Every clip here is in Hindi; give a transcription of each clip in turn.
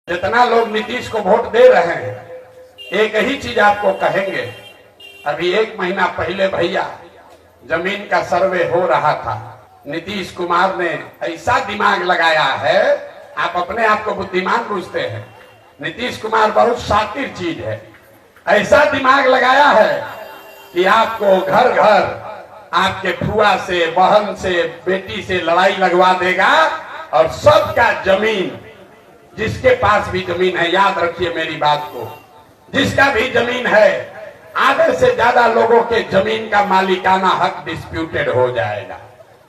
जितना लोग नीतीश को वोट दे रहे हैं एक ही चीज आपको कहेंगे। अभी 1 महीना पहले भैया जमीन का सर्वे हो रहा था। नीतीश कुमार ने ऐसा दिमाग लगाया है, आप अपने आप को बुद्धिमान पूछते हैं। नीतीश कुमार बहुत शातिर चीज है। ऐसा दिमाग लगाया है कि आपको घर घर आपके फुआ से, बहन से, बेटी से लड़ाई लगवा देगा और सबका जमीन, जिसके पास भी जमीन है, याद रखिए मेरी बात को, जिसका भी जमीन है आधे से ज्यादा लोगों के जमीन का मालिकाना हक डिस्प्यूटेड हो जाएगा।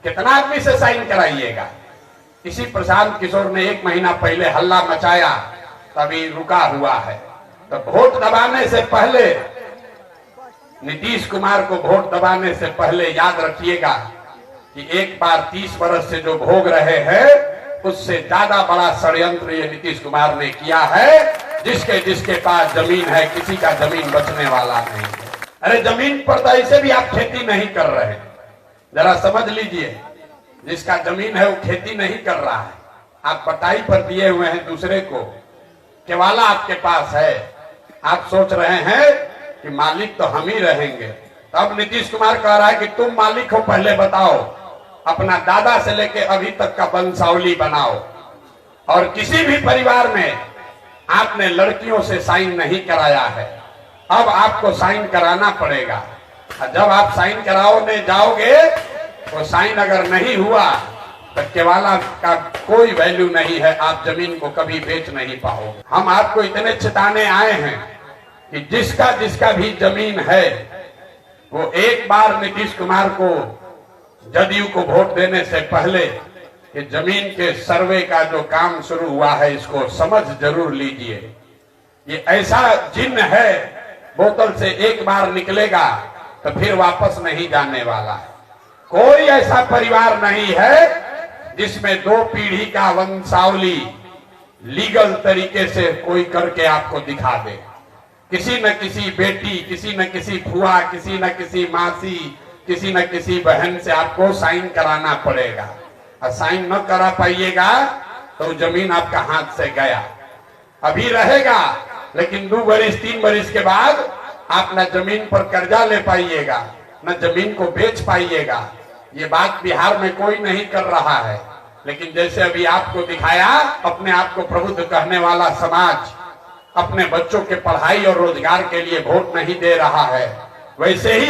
कितना आदमी से साइन कराइएगा। इसी प्रशांत किशोर ने 1 महीना पहले हल्ला मचाया, तभी रुका हुआ है। तो वोट दबाने से पहले, नीतीश कुमार को वोट दबाने से पहले याद रखिएगा कि एक बार 30 वर्ष से जो भोग रहे हैं उससे ज्यादा बड़ा षड्यंत्र ये नीतीश कुमार ने किया है। जिसके पास जमीन है, किसी का जमीन बचने वाला नहीं है। अरे जमीन पर तो ऐसे भी आप खेती नहीं कर रहे, जरा समझ लीजिए। जिसका जमीन है वो खेती नहीं कर रहा है, आप बटाई पर दिए हुए हैं दूसरे को। केवाला आपके पास है, आप सोच रहे हैं कि मालिक तो हम ही रहेंगे। तब नीतीश कुमार कह रहा है कि तुम मालिक हो, पहले बताओ, अपना दादा से लेके अभी तक का वंशावली बनाओ। और किसी भी परिवार में आपने लड़कियों से साइन नहीं कराया है, अब आपको साइन कराना पड़ेगा। और जब आप साइन कराने जाओगे तो साइन अगर नहीं हुआ तो केवाला का कोई वैल्यू नहीं है, आप जमीन को कभी बेच नहीं पाओगे। हम आपको इतने चेताने आए हैं कि जिसका भी जमीन है वो एक बार नीतीश कुमार को, जदयू को वोट देने से पहले कि जमीन के सर्वे का जो काम शुरू हुआ है इसको समझ जरूर लीजिए। ये ऐसा जिन्न है, बोतल से एक बार निकलेगा तो फिर वापस नहीं जाने वाला है। कोई ऐसा परिवार नहीं है जिसमें 2 पीढ़ी का वंशावली लीगल तरीके से कोई करके आपको दिखा दे। किसी न किसी बेटी, किसी न किसी फुआ, किसी न किसी मासी, किसी न किसी बहन से आपको साइन कराना पड़ेगा। और साइन न करा पाइएगा तो जमीन आपका हाथ से गया। अभी रहेगा लेकिन 2 वर्ष 3 वर्ष के बाद आप न जमीन पर कर्जा ले पाइएगा, न जमीन को बेच पाइएगा। ये बात बिहार में कोई नहीं कर रहा है, लेकिन जैसे अभी आपको दिखाया, अपने आप को प्रबुद्ध कहने वाला समाज अपने बच्चों के पढ़ाई और रोजगार के लिए वोट नहीं दे रहा है, वैसे ही